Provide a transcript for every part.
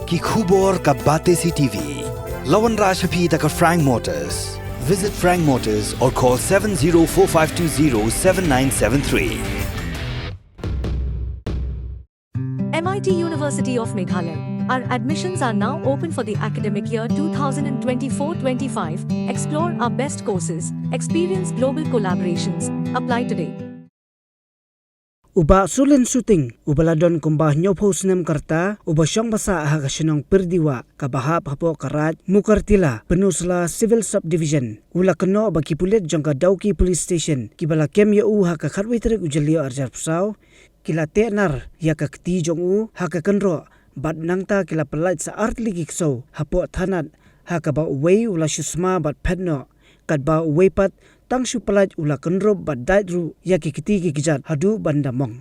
ki khubor ka bate CTV. Lawan Rajhapi taka Frank Motors. Visit Frank Motors or call 7045207973. MIT University of Meghalaya. Our admissions are now open for the academic year 2024-25. Explore our best courses, experience global collaborations. Apply today. Uba sulen shooting ubaladon kumbah nyopho snem karta uba syong basa aha kasinong perdiwa kabahap hapo karat mukartila penusla civil subdivision ula keno bagi pulit jangka dauki police station kibala kem ya u ha ka kharwitrik ujalio arjar pusau kila tenar ya ka kti jong u ha ka kenro bat nangta kila pelait sa artli gikso hapo thanat ha ka ba wei ula shusma bat phedno kat ba weipat tang shu pelait ula kenro bat dait ru ya ki kiti ki kijat hadu bandamong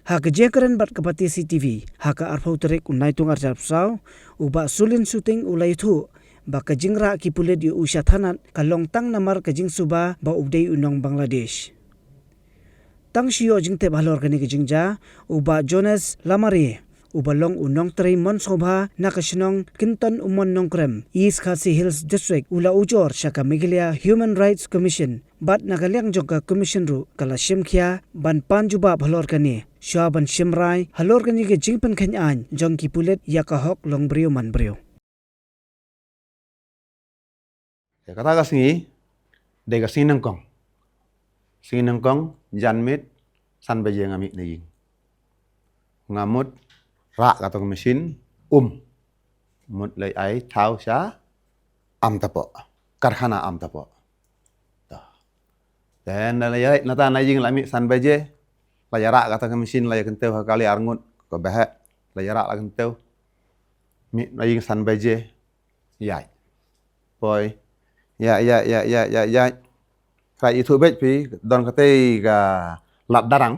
ha ka jekaren bat kapati CTV ha ka arphau terek unai tung arjar pusau uba sulin shooting ulai thu ba ka jingra ki pulit yu usha thanat kalong tang namar ka jing suba ba ubdei unong Bangladesh tang shio jingte balor kani ki jingja uba Jonas Lamari ubalong unong tray monsobha nakashnong kinton umon nongkrem East Khasi Hills District ula ujor shaka Meghalaya Human Rights Commission bat nagalyang jongka commission ru kala shimkhia ban panjuba bhalor kani shwa ban shimrai halor kani ke jingpen khanyan jongki pulet yakahok longbrio manbrio kata kasingi dega sinangkong janmit san baje ngami nayi ngamut rak kata mesin mut lay ai thau sha am tapo karkhana am tapo dan lay nata najing lami san baje lay rak kata mesin lay kenteu kali arngut ko bahe lay rak la kenteu mi najing san baje yai poi ya kai itu bet pi don kate ga lat darang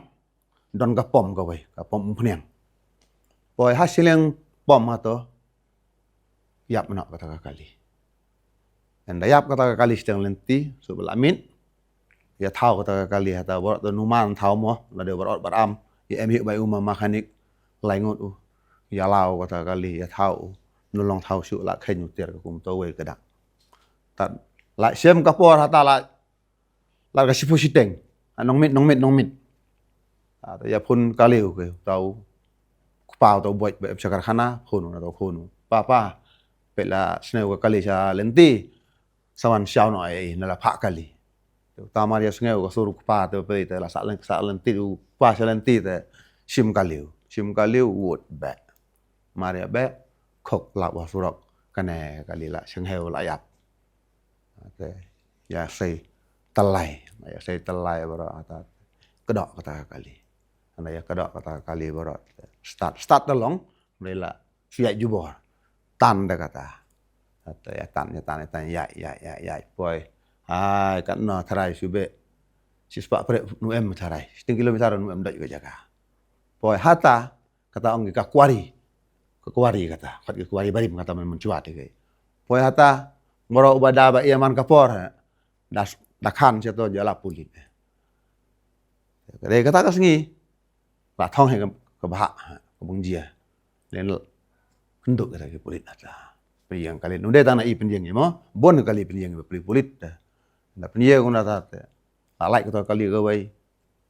don ka pom ka wei ka pom phniang poi hasileng pom hato yap nak kata kali dan dayap kata kali sedang lenti so belamin ya thau kata kali hata bor to numan thau mo la de bor baram ya em hi bai uma mekanik laingot ya lau kata kali ya thau nulong thau su la khen ter ka kum to we ka dak ta la sem ka por hata la ka sipu siteng nong mit ta ya pun kaliu ke tau pau tau buat be sakar khana khonu na tau khonu pa pela sneu ka kali sa lenti sawan siau no ai na la pha kali ta maria sneu ka suru pa to pe te la sa lenti u pa sa lenti te sim kaliu wot be maria be khok la wa surok kane kali la sengheu la yap te ya sei telai bara ata kedok kata kali anda ya kedok kata kali bara start dalong rela siap jubor tan dah kata atau ya tan ya poi hai kan no tharai sube sispa pre nuem tharai 1 kilometer nuem dak juga jaga poi hata kata ong ka kwari kata khat ke kwari barim kata men cuat ke poi hata ngoro ubada ba iaman kapor dakhan che to jala pulit kare kata kasingi ba thong he ka ba kabungjia len kenduk kata ke pulit ata piyang kali nunde tanah i penjeng mo bon kali penjeng pulit da penjeng kuna ta alai ko kali ko wai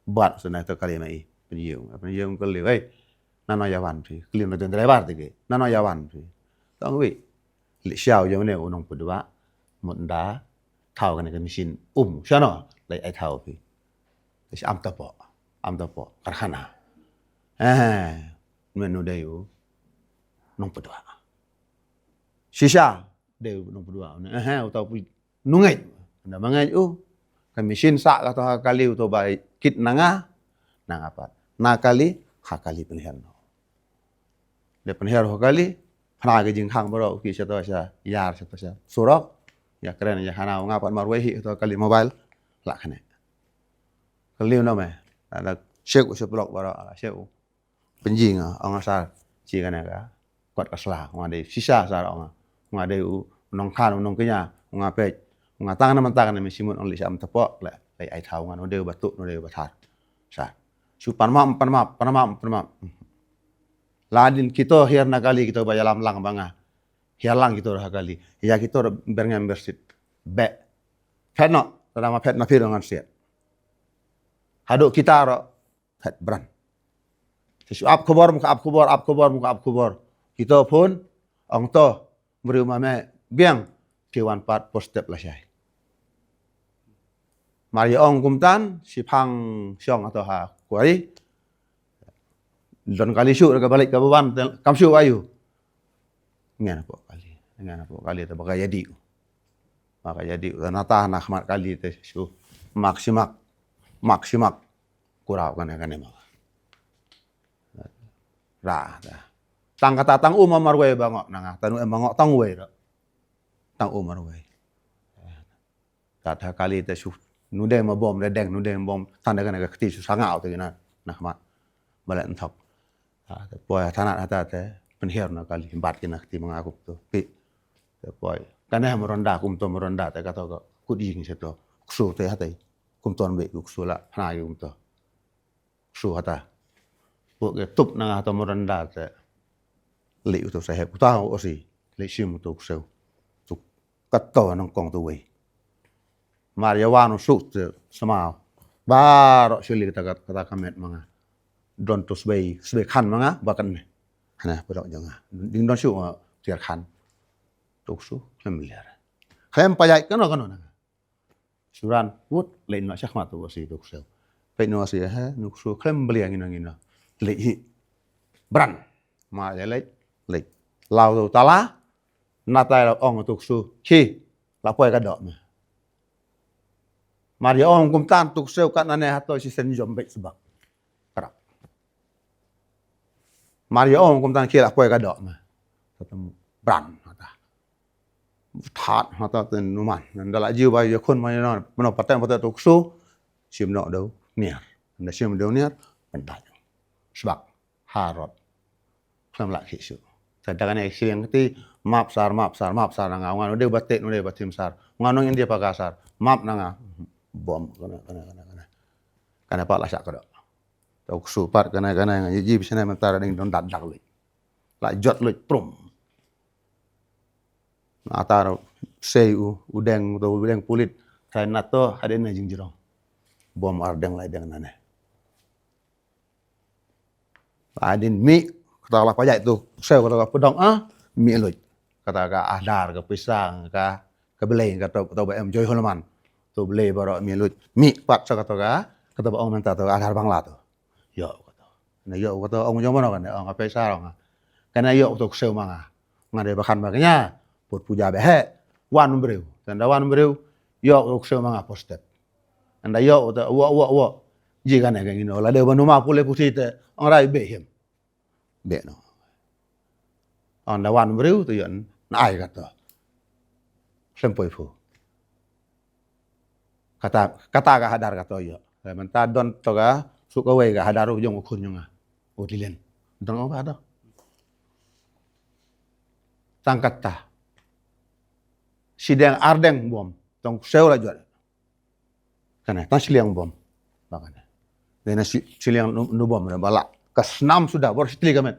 bat sena to kali mai penjeng kali wai nano yawan fi klim na den driver te nano yawan fi tong wi li xiao yo ne unong pudwa munda thau kan ke mesin shano lai ai thau fi si am tapo karkhana menu dayu nong pudwa shisha dayu nong pudwa utau pu nungai na mangai kan mesin sa kata kali utau bai kit nanga apa na kali hakali penhian de penhiar hakali hana ke jing khang baro ki sa yar sa surok ya keren ya hana ngapat marwehi to kali mobile la khane kali no me ada shek usah blok baro shek penjing ong asal chi kana ka kot kasla ngade sisa sa ong ngade nong khan nong kenya ngape ngatang na mantang na mesimun ong li sam tepok la ai thau ngan ode batuk ode bathar sa su panma Ladin kita hirna kali kita bayar lang banga. Hialang kita dah kali. Ya kita berngam bersit. Be. Pet no, tadama pet na dengan siat. Haduk kita ro pet beran. Sesu up kubor muka up kubor. Kita pun ong to beri mame biang kiwan pat postep lah syai. Mari ong kumtan si pang siong atau ha kuari don kali syuk ke balik ke beban kam syuk ayu ngan apa kali tu bagai jadi nata nak mat kali tu syuk maksimak kurau kan emang ra tang kata tang umar we bangok nang tanu bangok tang we tang umar we kata kali tu syuk nudeng ma bom nudeng bom tanda kan ke keti sangau tu na nak mat balik entok poi tanah te penhir na kali bat kena keti mengaku tu pi poi kana meronda kum to meronda te kata ko kudi ni seto ksu te hatai kum ton be ksu la na kum to ksu hata pok ke tup na to meronda te li tu se hep ta o si li sim tu ksu tu kato nang kong tu we Maria wanu suk te sama baro sili kata kamet manga don to sbei khan manga bakan hana podok janga ding don suk tiar khan tuk su familiar khem payai kan na suran wut lein ma sakma tu si tuk sel pe no si ha nuk su khem beliang ngina le hi bran ma ya le lao tu tala na tai ong tuk su chi la poi ka dok ma Maria ong kum tan tuk sel kan ane hato si sen jom baik sebab kerap Maria ong kum tan kira poi ka dok ma ketemu bran hata that hata ten numan nan dala jiu ba ya kon ma no patem tuk su sim no do niar nda sim do niar pentat sebab harot sam la khisu sedangkan ai siang ti map sar nga ngano de batek no de batim sar ngano yang dia pakasar map nanga bom kana pak lasak ko tok supat kana ji bisana mentara ding don dadak le la jot le prum atar sei udeng pulit kain nato hadena jing jirong bom ardeng la deng nane adin mi kata la pajak tu sel kata pedong mi luj kata ka adar ke pisang ka belai kata em joy holaman tu belai baro mi luj mi pat sa kata ka ong menta tu adar bangla tu yo kata na yo kata ong jong mana kan ong ka pisang kana yo tu sel manga ngade bakan makanya put puja behe wan breu tanda wan breu yo tu sel manga postet anda yo tu wa ji kan ga ngino la de banuma pule putih te ong rai be him be no anda wan breu tu yon nai kata sempoi fu kata ka hadar kata yo menta don to ga suka we ga hadar ujung ukun nyunga udilen dong apa ada tangkat ta sidang ardeng bom tong sew la jot kana tas liang bom makana dena siliang nu bom bala kasnam sudah baru setili kamet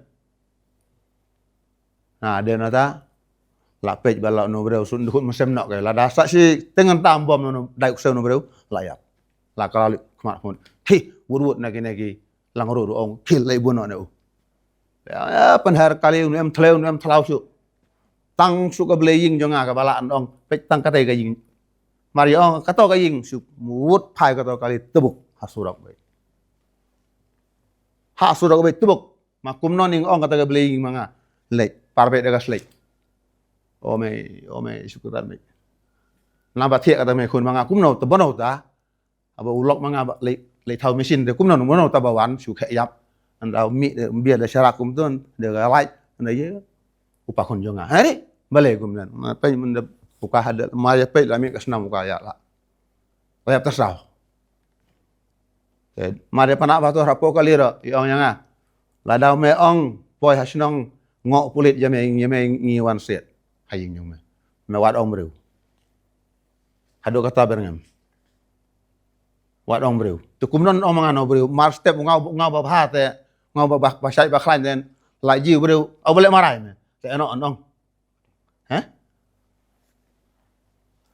nah dia nata lapej bala no breu sun dukut mesem nak kai la dasak si tengan tam bom no dai useu no breu layak la kala kmat pun hi wurwut nagi lang ru ong kil lai buno ne ya penhar kali em thleu su tang su ka blaying jonga ka bala ong pej tang katai ka ying mari ong kato ka ying su wut phai kato kali tebuk hasurak bai hasurak bai tebuk makum noning ong kata ka blaying manga lek parbe daga slek ome syukuran me namba thiek kata me kun manga kumno to bono ta aba ulok manga le thau mesin de kumno bono ta bawan su khe yap andau mi bia da syarak kum ton de ga lai anda ye upa kon jonga hari bale kum nan pe mun de buka hada ma ya pe la mi kasna muka ya la yap tasau ma de pana ba to rapo kali ro yong nyanga la dau me ong poi hasnong ngok pulit ya me ngi wan set haying nyong me wat ong breu hado kata berngam wat ong breu tu kumnon ong mangano breu mar step ngau ba ha te ngau ba sai ba klan den lại jiu berdeu au boleh marah ni saya anong eh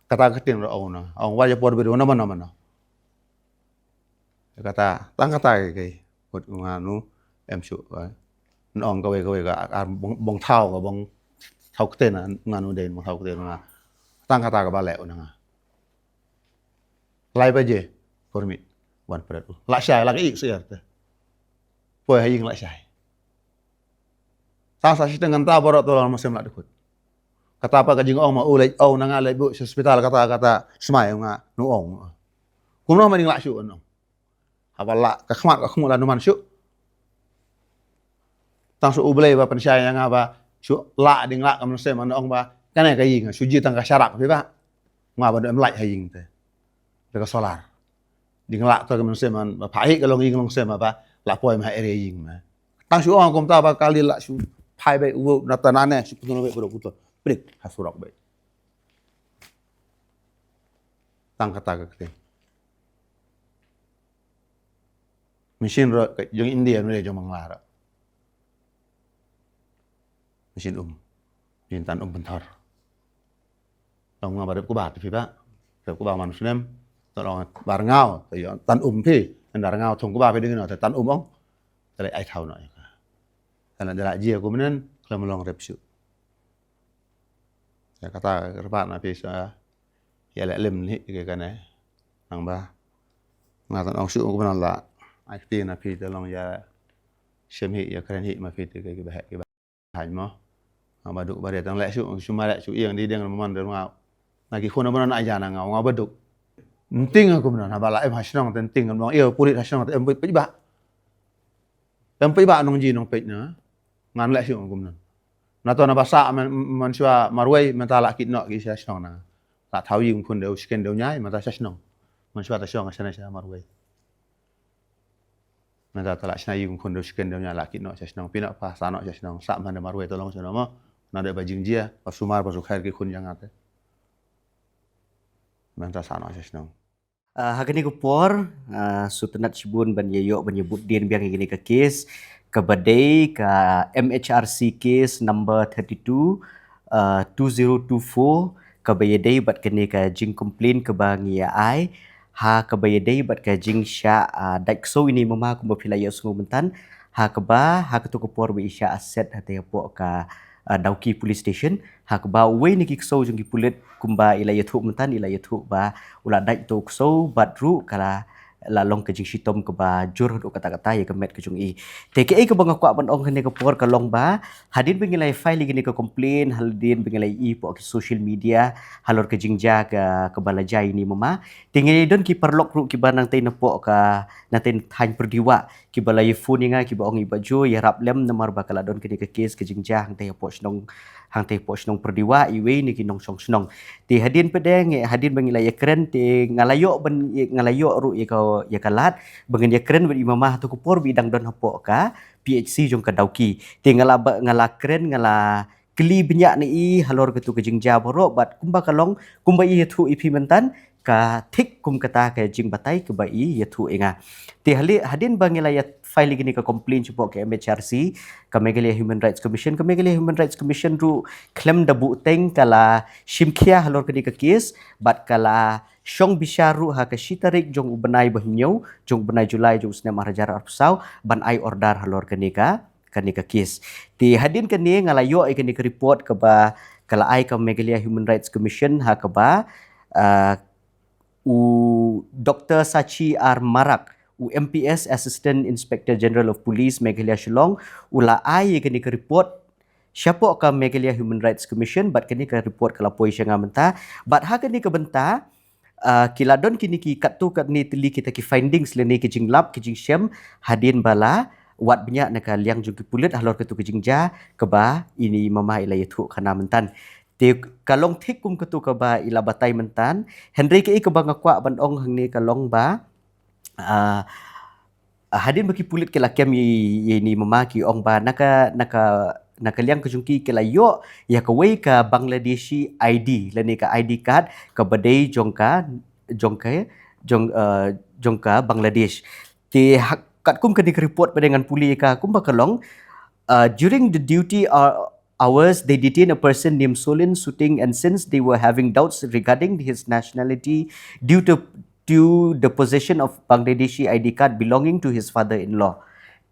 kata ketin ro au na au wa ya por berdeu na mana kata tang kata cái hột nganu em chu nong cái bong thau cái bong thau cái tên là nganu den bong thau cái tên là tang kata cái ba lẹo na lai ba je permit wan perat la syai la cái sih arte poi haying la syai sa dengan ta borok tolong masem la dekut kata apa kajing ong ma ulai au na nga lai bu hospital kata smai nga nu ong kum no maning la syu no apa la ka khmat ka khmu la nu man syu tang su ulai ba pen syai nga ba syu la ding la kam sem an ong ba ka này cái gì su ji tang ka syarak pi ba nga ba em lại haying te de ka solar ding la to kam sem an ba phai ka long ying long sem ba la poi ma ere ying ma tang su ong kum ta ba kali la su phai be u na ta na ne su puno be pro puto prik hasurok be tang kata ka kete mesin ro jong India ni jong mangla ra mesin mesin tan bentar tong nga ba ku ba ti ba ku ba man sunem tolong bar ngao tan phi ndar ngao thong ku ba pe ding no tan ong lại ai thau no karena jarak jia ku menen kalau melong repsu ya kata repat na pisa ya lek lem ni ke kana nang ba ngatan ong su ku menan la ai ti na phi tolong ya shem hi ya kren hi ma phi te ke ba hai mo ba duk ba de tang lek su cuma lek su yang di deng man de ngao na ki khona menan aja na ngao ba duk penting aku menan ba la em hasnong penting ngom yêu purit hasnong em pe ba em pe ba nong ji nong pe na ngan lek su ku menan na to na basa man shwa marwai man ta la kit no ki sha shong na la thau ying phun deu sken deu nyai man ta sha shong man shwa ta shong sha sha marwai man ta la shna ying phun deu sken deu nyai la kit no sha shong pina pa sa no sha shong sa man de marwai to long shong mo na de ba jing jia pa sumar pa su khair ki khun yang ate man ta sa no sha shong Hagani ko por sutunat sibun ban yeyo ban yebut din biang gini ke case kabadai ka MHRC case number 32 2024 kabayadai bat kene ka jing complain ka bangia ai ha kabayadai bat ka jing sha daikso ini mama ko mapilaya sungu mentan ha kaba ha ketu ko por bi isya aset hate po ka Dauki Police Station ha ba we ni ki so jung ki pulit kumba ila yathu mentan ila yathu ba ula dai to so badru kala la long ke jing sitom ke ba jur do kata-kata ya kemet ke jung i TKA ke bang kwa ban ong hene ke por ka long ba hadin bengilai file gini ke complain hadin bengilai i po ke social media halor ke jingja ke balajai ni mama tinggal don ki perlok ru ki banang tai napo ka naten thain perdiwa ki balai phone nga ki ba ong i baju ya rap lem namar ba kala don ke case ke jingja hang tai po snong hang tai po snong perdiwa iwe ni ki nong song snong ti hadin pedeng hadin bengilai ya keren ti ngalayo ru ya kalat bengen ya keren wi mamah tu kupor bidang don hapo ka PHC jong ka Dauki ti ngala keren ngala kli banyak ni i halor ketu ke jingja boro bat kumba kalong kumba i thu ipi mentan ka thik kum kata ka jing batai ke bai ya thu enga ti hadin bangila ya file gini ka complain chupo ke MHRC ka Meghalaya Human Rights Commission ka Meghalaya Human Rights Commission ru claim dabu teng kala shimkhia halor ke ka case bat kala Shong bisharu ha ka shitarik jong ubenai bahnyau jong benai Julai jong snem Maharaja Arpsau ban ai order halor kenika case ti hadin kani ngalayo ai kani report ka ba kala ai ka Meghalaya Human Rights Commission ha ka ba u Dr. Sachi R. Marak u MPS Assistant Inspector General of Police Meghalaya Shillong ula ai kani report siapa ka Meghalaya Human Rights Commission bat kani ka report kala poi syanga menta bat ha kani ka benta kiladon kini ki katu kat ni teli kita ki findings leni ki jinglap ki jingshem hadin bala wat banyak nak liang juga pulit halor ketu ki jingja keba ini mama ila yathu khana mentan te kalong thik kum ketu keba ila batai mentan Henry ke keba ngakwa ban ong hang ni kalong ba hadin baki pulit ke lakem ini mama ki ong ba naka liang kejungki ke layo ya ka wei ka Bangladeshi ID leni ka ID card ka badai jongka Bangladesh ti kat kum ke report dengan puli ka kum ba kalong During the duty hours, they detained a person named Solin Suting, and since they were having doubts regarding his nationality due to the possession of Bangladeshi ID card belonging to his father-in-law.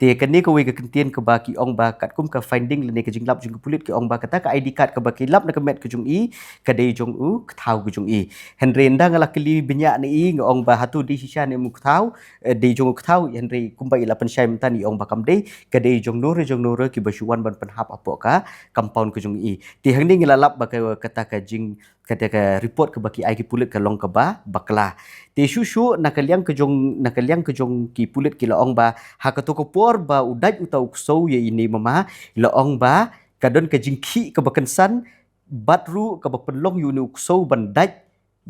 Te kani ko wei kentian ke ba ki ong ba kat kum ka finding lene ke jinglap jung pulit ki ong ba kata ka ID card ke ba ki lap na kemet ke jung i ka dei jung u thau ke jung i henre nda ngala kili benya ni i ngong ba hatu di sisa ne mu thau dei jung thau henre kum ba ila pen shai mtan i ong ba kam dei ka dei jung nur ki ba shuan ban pen hap apo ka compound ke jung i ti hang ni ngala lap ba ka kata ka jing kata ka report ke ba ki ai ki pulit ka long ka ba bakla te shushu nakaliang ke jong ki pulit ki laong ba hakato ko por ba udaj utau ksou ye ini mama laong ba kadon ke jingki ke bakensan batru ke bapenlong yu ni ksou bandaj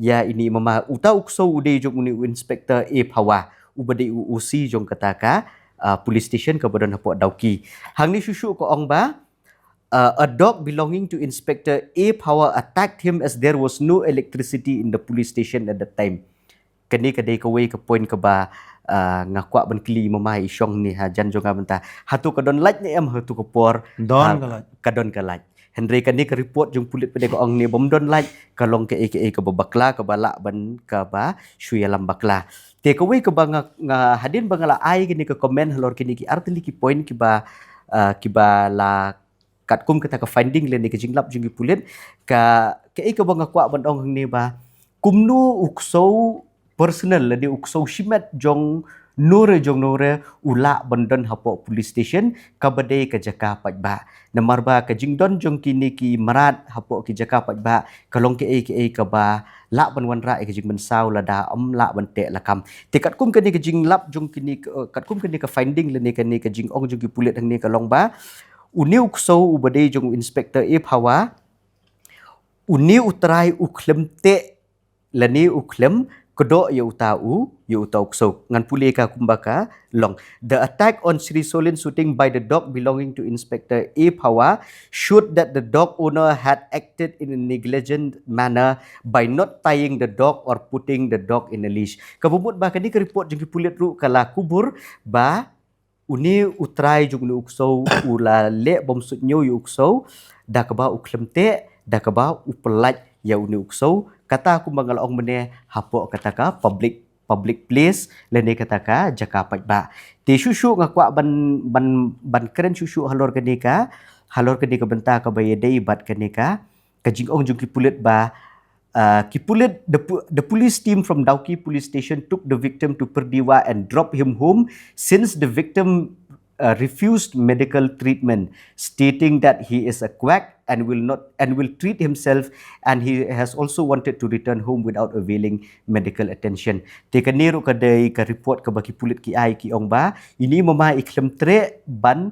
ya ini mama utau ksou ude jong ni inspector e pawa ubade usi jong kataka police station ke badon hapo dauki hang ni shushu ko ong ba a dog belonging to Inspector A Power attacked him as there was no electricity in the police station at that time. Kani kadai kawai ke point ke ba ngakwa ban kli mamai syong ni ha jan jonga benta hatu kadon laj ni em hatu ke por Don kalaj. kadon kalaj Henry kani ke report jung pulit pede ko ong ni bom don laj kalong ke ke babakla ke balak ban ke ba shuyalam bakla te kawai ke ba hadin bangala ai kini ke komen halor kini ki artili ki point ki ba la kat kum kita ke finding le ni ke jinglap jungi pulit ke bang ngakwa ban ong ni ba kumnu ukso personal le di ukso shimat jong nore ula bandon hapo police station kabade ke jaka pajba namar ba ke jingdon jong kini ki marat hapo ki jaka pajba kalong ke ba la ban wanra ke jing ban saw lada la ban te lakam tikat kum kini ke jinglap jong kini kat kum kini ke finding le ni ke jing ong jong ki pulit hang ni kalong ba uniu ksou ubade jong inspector e pawa uniu utrai uklem te lani uklem kedo ya utau ksou ngan puli ka kumbaka long the attack on Sri Solin Suting by the dog belonging to Inspector A Pawa showed that the dog owner had acted in a negligent manner by not tying the dog or putting the dog in a leash kabumut ba kani ke report jong pulit ru kala kubur ba uni utrai jung ni uksou ula le bom sutnyo yu uksou da kaba uklem te da kaba upelaj ya uni uksou kata aku mangal ong mene hapo kata ka public place lene kata ka jaka pajba te shushu ngakwa ban keren shushu halor kenika benta ka baye dei bat kenika kajing ong jung ki pulit ba the police team from Dauki police station took the victim to Perdiwa and dropped him home since the victim refused medical treatment, stating that he is a quack and will treat himself, and he has also wanted to return home without availing medical attention. Teka niru kadai ka report ka baki pulit ki ai ki ong ba ini mama iklem tre ban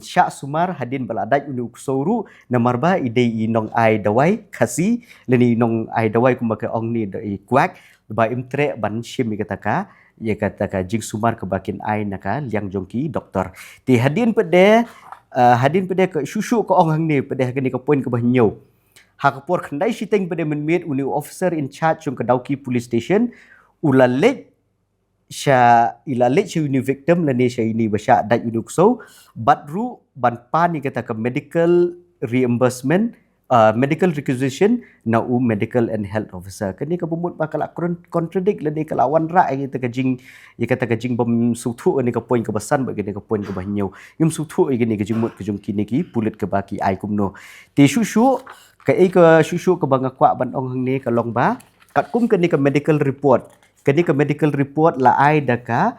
syak sumar hadin baladaj uni uksoru namarba ide inong ai dawai kasi leni inong ai dawai kumaka ong ni dai kwak ba imtre ban shim kataka ya kataka jing sumar ke bakin ai naka liang jongki doktor ti hadin pede ke shushu ko ong hang ni pede kani ke point ke bahnyo hakapor khandai siteng pede menmit uni officer in charge jong ke Dauki police station ulalet sya ilalit sya uni victim lani sya ini basya dat uni ukso badru ban pani kata ke medical reimbursement medical requisition na medical and health officer kani ka bumut bakal contradict lani kalawan ra ai kata jing ya kata jing bom suthu ni ka point ke basan bagi ka point ke bahnyo yum suthu ai ni ka jing mut ke jong kini ki pulit ke baki ai kumno ti shushu ka shushu ke bangakwa ban ong hang ni ka long ba kat kum kani ka medical report kani ke medical report la ai daka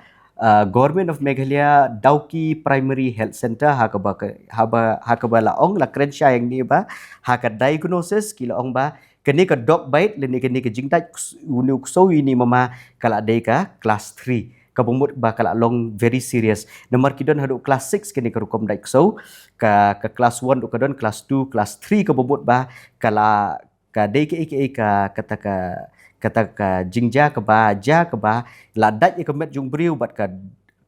government of Meghalaya Dauki Primary Health Center hakaba la ong la krensha yang ni ba haka diagnosis kila ong ba kani ke dog bite leni kani ke jingtaj unuk so ini mama kala deka class 3 kabumut ba kala long very serious nomor kidon hadu class 6 kani ke rukom daik so ka class 1 ukadon class 2 class 3 kabumut ba kala ka deka kata ka jingja ke ba ladat ye kemet jung briu bat ka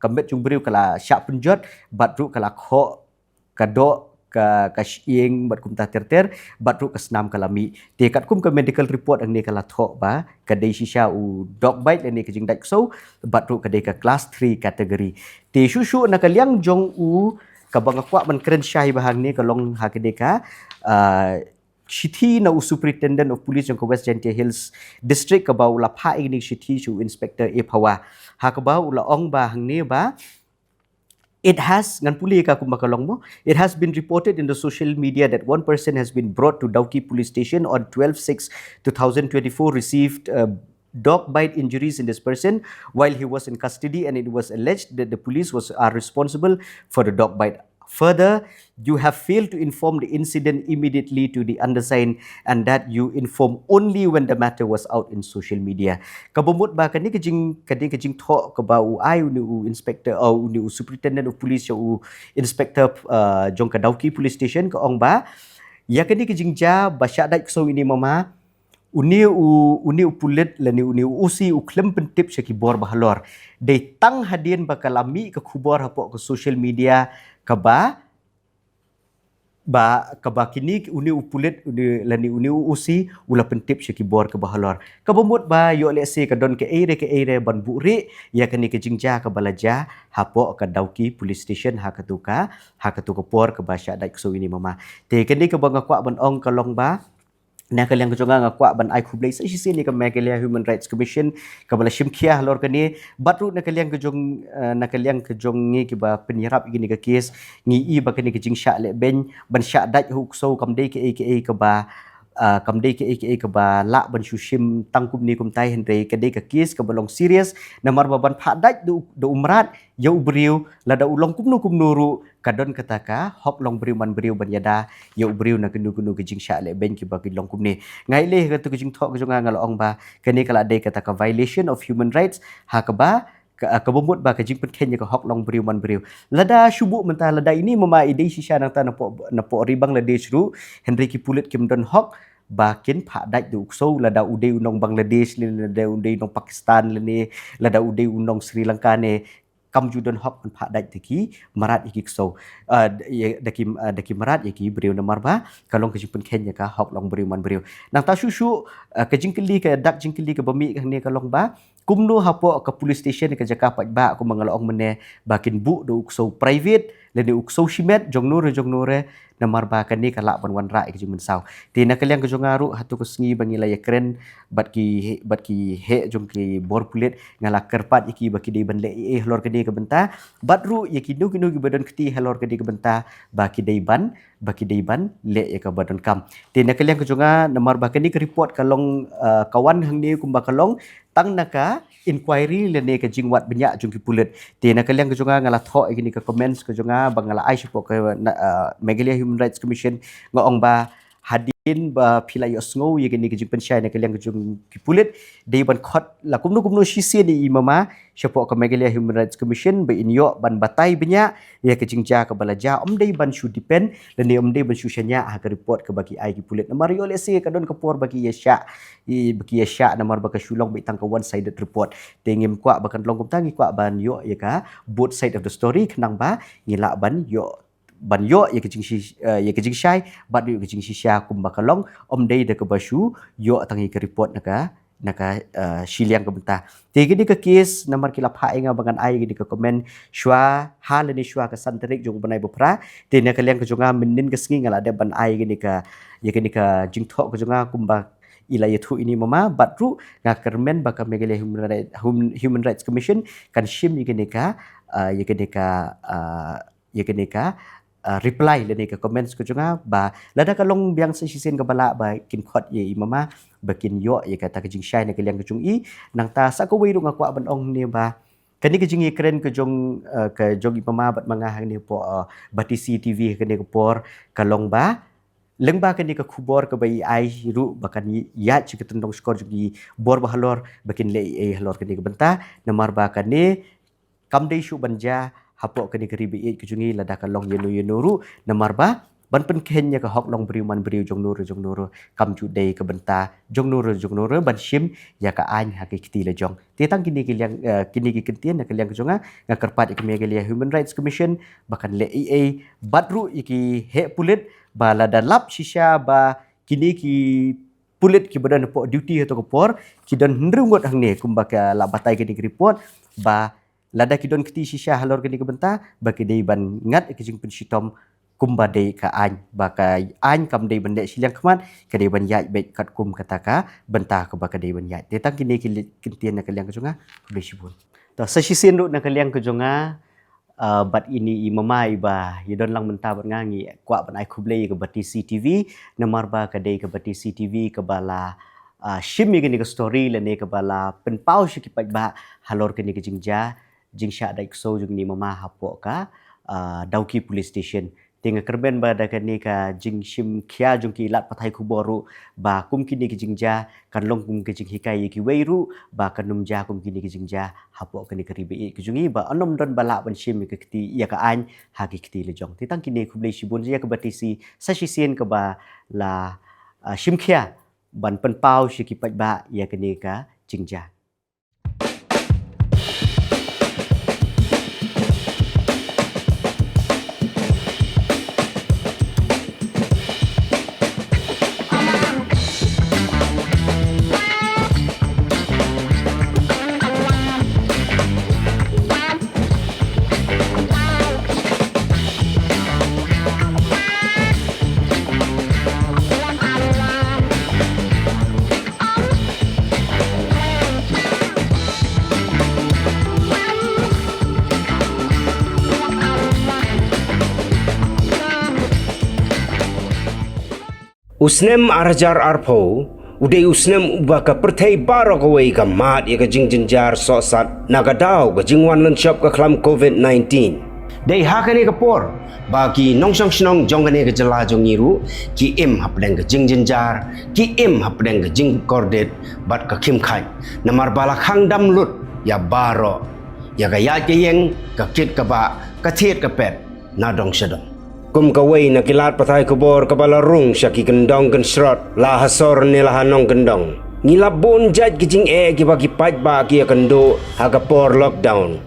kemet jung briu kala syak penjot bat ru kala kho kado ka sying bat kum ta ter bat ru kesnam kalami te kat kum ke medical report ang ni kala tho ba ka dei shisha u dog bite ni ke jing dak so bat ru ka dei ka class 3 category te shushu na kaliang jong u kabang kwa man keren syai bahang ni kalong hakadeka Shithi na Superintendent of Police jong West Gentia Hills District kabau la pha igni Shithi chu Inspector E Phawa ha kabau la ong ba hang ni ba it has ngan puli ka kumakalong mo it has been reported in the social media that one person has been brought to Dauki Police Station on 12/6/2024 received dog bite injuries in this person while he was in custody, and it was alleged that the police are responsible for the dog bite. Further, you have failed to inform the incident immediately to the undersigned, and that you inform only when the matter was out in social media. Kabumut ba kani kajing talk about I uni inspector uni superintendent of police u inspector jong Kadauki police station ka ong ba ya kani kajing ja ba syadat so ini mama uni pulit lani uni usi u klem pentip syaki bor bahalor de tang hadien bakalami ke kubor hapok ke social media kaba kini uni upulit uni lani uni usi ula pentip syaki bor ke bahalor kabumut ba yo le se kadon ke ere ban buri ya kani ke jingja ke balaja hapok ke Dauki police station hakatuka por ke basya dak so ini mama te kani ke banga kwa ban ong kalong ba na kaliang kejonga ngakwa ban ai khublai sa sini ka Megalia Human Rights Commission ka bala shimkia lor kani batru na kaliang kejong ngi ki ba penyerap gini ka kes ngi i ba kani kejing syak le ben ban syak daj huk so kamdei ke ba kamdei ke ba la ban shushim tangkum ni kum tai hendrei kadei ka kes ka balong serious namar ban phadat do umrat yau beriu lada ulong kumnu ru kadon kataka hok long beriu man beriu ban yada yau beriu na kenu kejing syak le ben ki ba ki long kumni ngai le ka tu kejing thok kejonga ngalong ba kani kala dei kataka violation of human rights ha ka ba kabumut ba kajing penken ka hok long beriu man beriu lada syubuk mentah lada ini mama idei shisha nang ta napo ribang lade shru Henry ki pulit kim don hok bakin phadat du so lada udai unong Bangladesh lada udai unong Pakistan lada udai unong Sri Lanka ne kam judon hok pan phadat teki marat iki so daki marat iki beriu namar ba kalong kejing penken ka hok long beriu man beriu nang ta shushu kejing keli ka dak jing keli ka bami ka ne kalong ba kumno hapo ke police station ke jaka pat ba aku mangalaong mene bakin bu do ukso private leni ukso shimet jongnore namar ba kani kala ban wan ra ke jimen saw tina kaliang ke jongaru hatu ke sngi bangila ya keren bat ki he jong ki bor pulit ngala kerpat iki baki dei ban le lor ke di ke benta batru yaki nu ki badan keti helor ke di ke benta baki dei ban le ya ke badan kam tina kaliang ke jonga namar ba kani ke report kalong kawan hang ni kumba kalong tang naka inquiry lene ke jingwat banyak jong ki pulit tina kaliang ke jonga ngala thok ini ke comments ke jonga bangala ai support ke Megalia Human Rights Commission ngong ba hadin ba pilai osngo ye gini ke jing pensyai na kaliang ke jong ki pulit dei ban khot la kumnu shisi ni imama support ke Megalia Human Rights Commission be inyo ban batai banyak ya ke jingja ke balaja dei ban shu depend lene dei ban shu syanya ha ke report ke bagi ai ki pulit namar yo le se kadon ke por bagi yasya namar ba ke shulong be tang ke one sided report tengim kwa bakan long kum tangi kwa ban yo ya ka both side of the story kenang ba ngila ban yo ye kejing syai bat yo kejing shisha kum bakalong dei de ke bashu yo tangi ke report naka shiliang ke bentah te gini ke kes namar kilap ha inga bangan ai gini ke komen shwa hal ni shwa ke santerik jong banai bopra te na kaliang ke jonga menin ke sngi ngala de ban ai gini ke jing thok ke jonga kum ba ila yathu ini mama batru ngakermen baka Megalia Human Rights Commission kan shim igene ka reply lene ka comments ko junga ba lada kalong biang sa sisen ka bala ba kin khot ye mama bakin yo ye kata kejing syai na kaliang kejung i nang ta sa ko wiru ngakwa ban ong ni ba kani kejing ye keren ke jong mama bat mangah ni po bati CTV kani ko por kalong ba lengba kani ka khubor ka bai ai ru bakan ya chiketendong skor jugi bor bahalor bakin le halor kani ka benta namar ba kani kamdei shu banja hapok kani keribi kejungi lada kalong yenu ru namar ba ban pen kenya ka hok long beriu man beriu jong nuru kam ju dei ka benta jong nuru ban shim ya ka an ha ki kiti le jong te tang kini ki kentien na kaliang kejonga ngakerpat ik Megalia Human Rights Commission bakan le batru iki he pulit ba lada lap shisha ba kini ki pulit ki badan po duty atau ko por ki dan hendrungot hang ne kumba ka la batai kini report ba lada kidon keti shisha halor gani kebenta bagi dei ban ngat ke jing pensitom kumba dei ka an baka an kam dei bendek silang keman ke dei ban yai bet kat kum kataka benta ke baka dei ban yai tetang kini kintian nak kalian ke jonga boleh sibun to sesisin ru nak kalian ke jonga bat ini imamai ba yidon lang menta bat ngangi kwa ban ai kublei ke bati CTV namar ba ke dei ke bati CTV ke bala shim ni ke story le ne ke bala penpau shikipat ba halor ke ni ke jingja jingsha daik so jung ni mama hapo ka Dauki police station tinga kerben ba da ke ni ka jing shim khia jung ki lat pathai kuboru ba kum ki ni ke jingja kan long kum ke jing hikai ki weiru ba kanum ja kum ki ni ke jingja hapo ke ni ke ribi ke jungi ba anom don bala ban shim ke kti ya ka an ha ki kti le jong titang ki ni kublei shibun ya ke batisi sasisien ke ba la shim khia ban penpau shikipat ba ya ke ni ka jingja Usnem arjar arpo uday usnem ubaka pertai baro kawai ka mat ya ka jingjinjar sosat nagadao ka jingwan lan shop ka klam COVID-19 day hakane ka por bagi nongsang snong jongane ka jala jongiru ki im hapdeng ka jingjinjar ki im hapdeng ka jing kordet bat ka kim khai namar bala khang dam lut ya baro ya ka ya ke yeng ka kit ka ba ka thiet ka pet na dong shadong kum kawai na kilat patay kubor kabalarung siya ki gendong kan srot la hasor nila hanong gendong ngilabon jad kijing kibagi pat ba ki kendo hagapor lockdown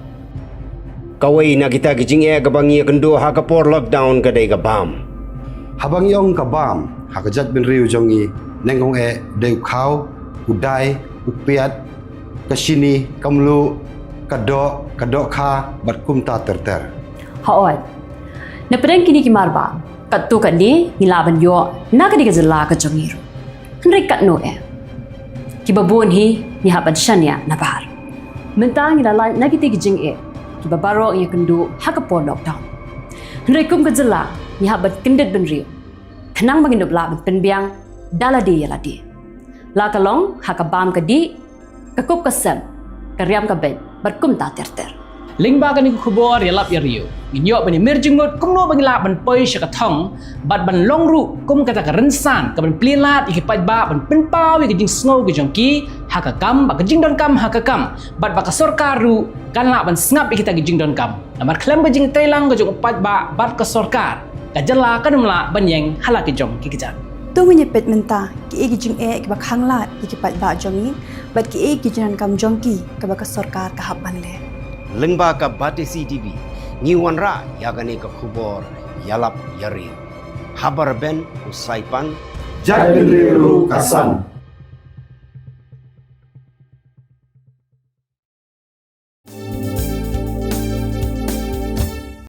kawai na kita kijing kabangi kendo hagapor lockdown kadai kabam habang yong kabam hakajat bin riu jongi nengong deu khau udai upiat kasini kamlu kadok kha batkum ta terter haot na perang kini kimarba kat tu kat ni ngilaban yo na kadi ka jala ka jongiru henry kat no ki babon hi ni haban shanya na bar mentang ngilala na kiti gijing ki babaro ya kendu hakapo lockdown henry kum ka jala ni haban kendet ben riu khnang bangin dobla ben penbiang daladi yaladi la kalong hakabam kadi kakup kasam karyam ka ben barkum ta terter Lingba kan kubor ya lap ya rio. Nginyo bani merjungut kum no bangila ban poi syakatong bat ban longru kum kata kerensan ke ban plilat ikipat ba ban penpau ke jing snow ke jongki hakakam ba ke jing don kam hakakam bat ba ka sorkaru kan la ban snap ikita ke jing don kam. Namar klem ke jing telang ke jong pat ba bat ke sorkar. Ka jala kan mla ban yeng hala ke jong ki kejan. Tungu nyepet menta ki egi jing ke ba khanglat ikipat ba jongi bat ki egi jinan kam jongki ke ba ka sorkar ka hapan le. lengba ka bati CTV ngiwan ra yagani ka kubor yalap yari habar ben usaipan jat bin riu kasam